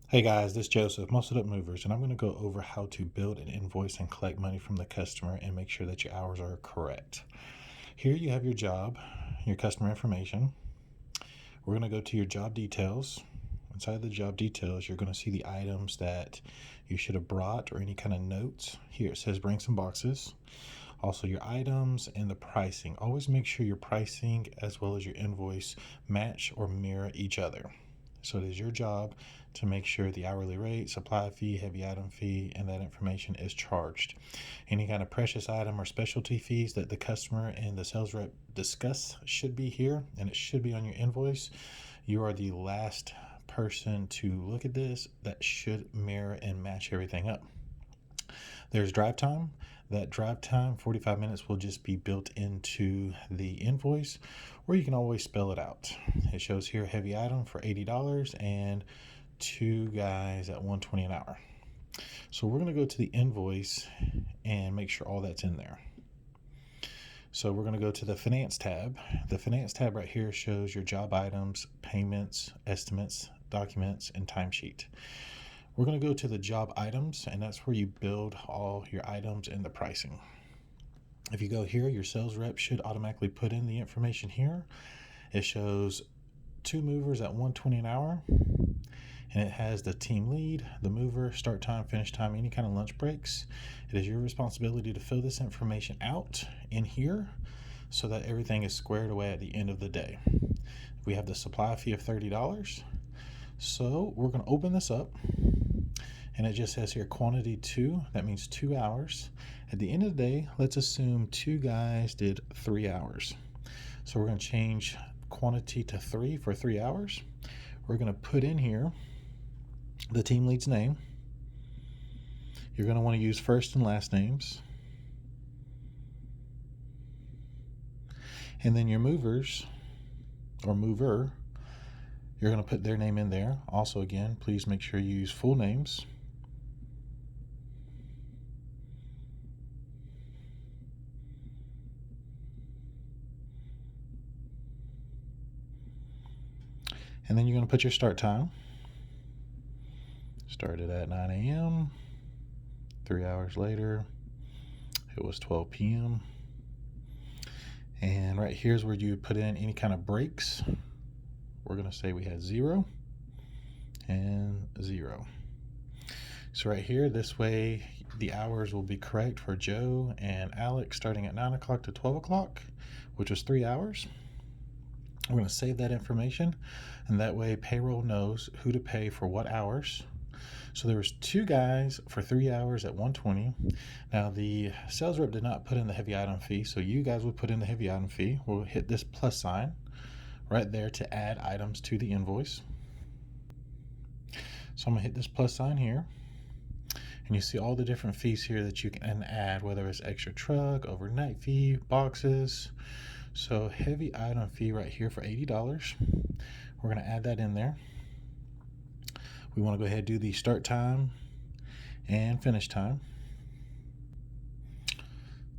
Hey guys, this is Joseph, Muscled Up Movers, and I'm going to go over how to build an invoice and collect money from the customer and make sure that your hours are correct. Here you have your job, your customer information. We're going to go to your job details. Inside the job details, you're going to see the items that you should have brought or any kind of notes. Here it says bring some boxes. Also your items and the pricing. Always make sure your pricing as well as your invoice match or mirror each other. So it is your job to make sure the hourly rate, supply fee, heavy item fee, and that information is charged. Any kind of precious item or specialty fees that the customer and the sales rep discuss should be here, and it should be on your invoice. You are the last person to look at this. That should mirror and match everything up. There's drive time. That drive time, 45 minutes, will just be built into the invoice, or you can always spell it out. It shows here heavy item for $80 and 2 guys at $120 an hour. So we're going to go to the invoice and make sure all that's in there. So we're going to go to the finance tab. The finance tab right here shows your job items, payments, estimates, documents, and timesheet. We're going to go to the job items, and that's where you build all your items and the pricing. If you go here, your sales rep should automatically put in the information here. It shows 2 movers at $120 an hour, and it has the team lead, the mover, start time, finish time, any kind of lunch breaks. It is your responsibility to fill this information out in here so that everything is squared away at the end of the day. We have the supply fee of $30. So we're going to open this up, and it just says here quantity 2. That means 2 hours. At the end of the day, let's assume 2 guys did 3 hours. So we're going to change quantity to 3 for 3 hours. We're going to put in here the team lead's name. You're going to want to use first and last names. And then your movers or mover, you're going to put their name in there. Also, again, please make sure you use full names. And then you're going to put your start time. Started at 9 a.m. 3 hours later, it was 12 p.m. And right here's where you put in any kind of breaks. We're going to say we had 0 and 0. So right here, this way the hours will be correct for Joe and Alex starting at 9 o'clock to 12 o'clock, which was 3 hours. We're going to save that information, and that way payroll knows who to pay for what hours. So there was 2 guys for 3 hours at $120. Now the sales rep did not put in the heavy item fee, so you guys would put in the heavy item fee. We'll hit this plus sign right there to add items to the invoice. So I'm going to hit this plus sign here, and you see all the different fees here that you can add, whether it's extra truck, overnight fee, boxes. So heavy item fee right here for $80. We're going to add that in there. We want to go ahead and do the start time and finish time.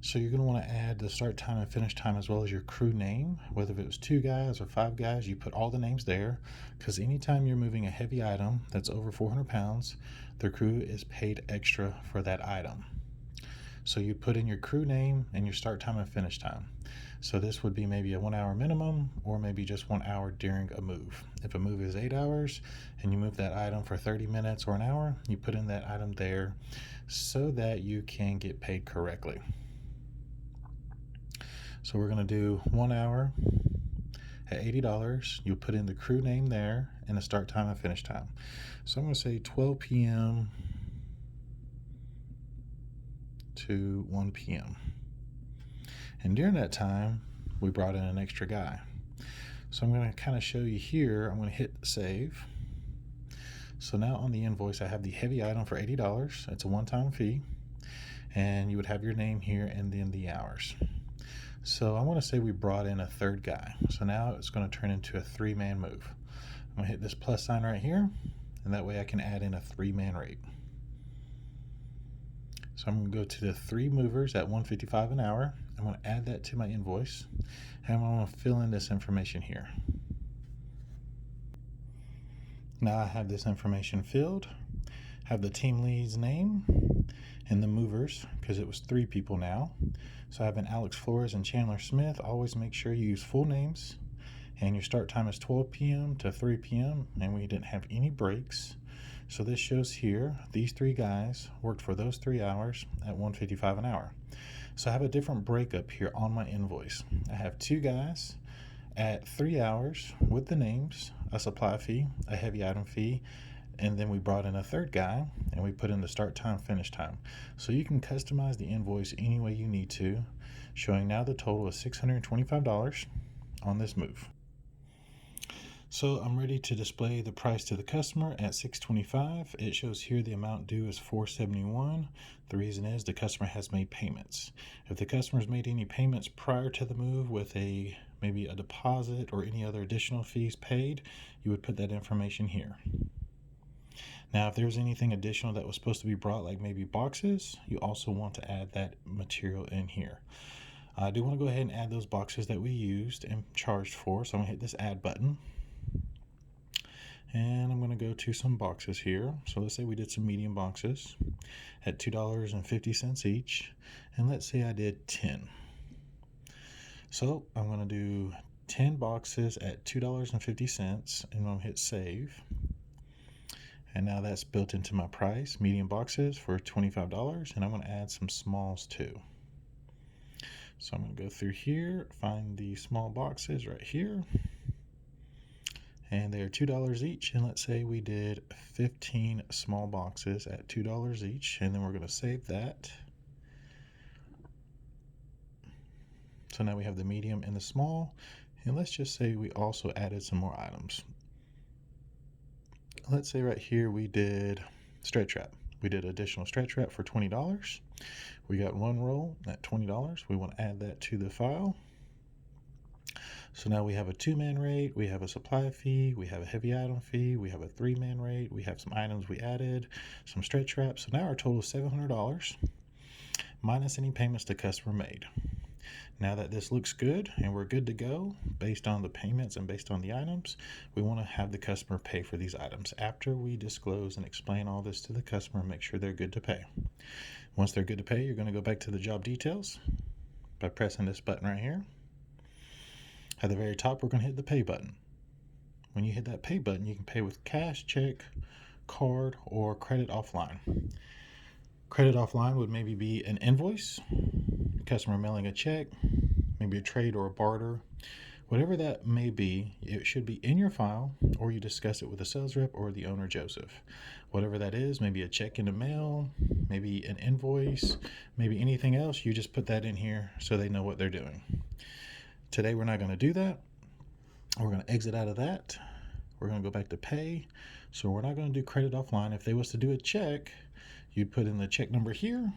So you're going to want to add the start time and finish time as well as your crew name. Whether it was 2 guys or 5 guys, you put all the names there, because anytime you're moving a heavy item that's over 400 pounds, the crew is paid extra for that item. So you put in your crew name and your start time and finish time. So this would be maybe a 1 hour minimum, or maybe just 1 hour during a move. If a move is 8 hours and you move that item for 30 minutes or an hour, you put in that item there so that you can get paid correctly. So we're going to do 1 hour at $80. You'll put in the crew name there and the start time and finish time. So I'm going to say 12 p.m. to 1 p.m. And during that time, we brought in an extra guy. So I'm going to kind of show you here. I'm going to hit save. So now on the invoice, I have the heavy item for $80. It's a one-time fee. And you would have your name here and then the hours. So I want to say we brought in a 3rd guy. So now it's going to turn into a 3-man move. I'm going to hit this plus sign right here, and that way I can add in a 3-man rate. So I'm going to go to the 3 movers at $155 an hour. I'm going to add that to my invoice, and I'm going to fill in this information here. Now I have this information filled, have the team lead's name and the movers, because it was 3 people now. So I have an Alex Flores and Chandler Smith. Always make sure you use full names, and your start time is 12 p.m. to 3 p.m. and we didn't have any breaks. So this shows here these 3 guys worked for those 3 hours at $155 an hour. So I have a different breakup here on my invoice. I have 2 guys at 3 hours with the names, a supply fee, a heavy item fee, and then we brought in a 3rd guy and we put in the start time, finish time. So you can customize the invoice any way you need to, showing now the total is $625 on this move. So I'm ready to display the price to the customer at $625. It shows here the amount due is $471. The reason is the customer has made payments. If the customer's made any payments prior to the move with maybe a deposit or any other additional fees paid, you would put that information here. Now, if there's anything additional that was supposed to be brought, like maybe boxes, you also want to add that material in here. I do want to go ahead and add those boxes that we used and charged for. So I'm going to hit this add button. And I'm going to go to some boxes here. So let's say we did some medium boxes at $2.50 each. And let's say I did 10. So I'm going to do 10 boxes at $2.50 and I'm going to hit save. And now that's built into my price, medium boxes for $25. And I'm going to add some smalls too. So I'm going to go through here, find the small boxes right here. And they're $2 each, and let's say we did 15 small boxes at $2 each, and then we're going to save that. So now we have the medium and the small, and let's just say we also added some more items. Let's say right here we did stretch wrap. We did additional stretch wrap for $20. We got 1 roll at $20. We want to add that to the file. So now we have a 2-man rate, we have a supply fee, we have a heavy item fee, we have a 3-man rate, we have some items we added, some stretch wrap. So now our total is $700 minus any payments the customer made. Now that this looks good and we're good to go based on the payments and based on the items, we want to have the customer pay for these items. After we disclose and explain all this to the customer, make sure they're good to pay. Once they're good to pay, you're going to go back to the job details by pressing this button right here. At the very top, we're going to hit the pay button. When you hit that pay button, you can pay with cash, check, card, or credit offline. Credit offline would maybe be an invoice, customer mailing a check, maybe a trade or a barter. Whatever that may be, it should be in your file, or you discuss it with the sales rep or the owner, Joseph. Whatever that is, maybe a check in the mail, maybe an invoice, maybe anything else, you just put that in here so they know what they're doing. Today, we're not going to do that. We're going to exit out of that. We're going to go back to pay. So we're not going to do credit offline. If they was to do a check, you'd put in the check number here.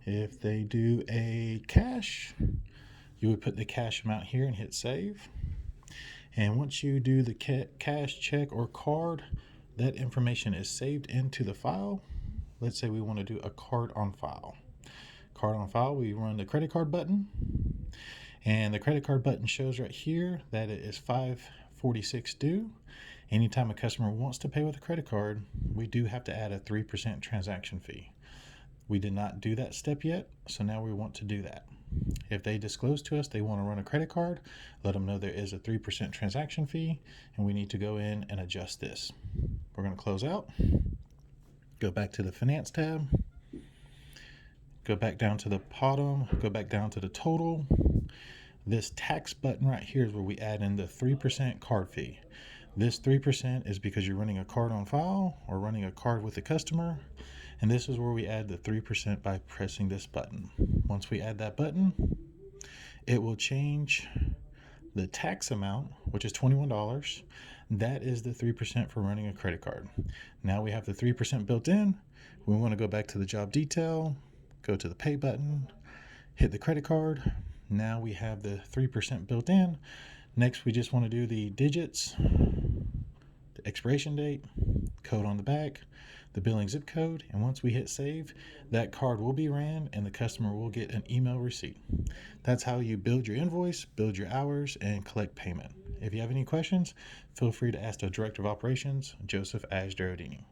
If they do a cash, you would put the cash amount here and hit save. And once you do the cash, check, or card, that information is saved into the file. Let's say we want to do a card on file. Card on file, we run the credit card button. And the credit card button shows right here that it is $546 due. Anytime a customer wants to pay with a credit card, we do have to add a 3% transaction fee. We did not do that step yet, so now we want to do that. If they disclose to us they want to run a credit card, let them know there is a 3% transaction fee, and we need to go in and adjust this. We're going to close out, go back to the Finance tab, go back down to the bottom, go back down to the total. This tax button right here is where we add in the 3% card fee. This 3% is because you're running a card on file or running a card with the customer. And this is where we add the 3% by pressing this button. Once we add that button, it will change the tax amount, which is $21. That is the 3% for running a credit card. Now we have the 3% built in. We want to go back to the job detail, go to the pay button, hit the credit card. Now we have the 3% built in. Next, we just want to do the digits, the expiration date, code on the back, the billing zip code, and once we hit save, that card will be ran and the customer will get an email receipt. That's how you build your invoice, build your hours, and collect payment. If you have any questions, feel free to ask the Director of Operations, Joseph Ashdorodini.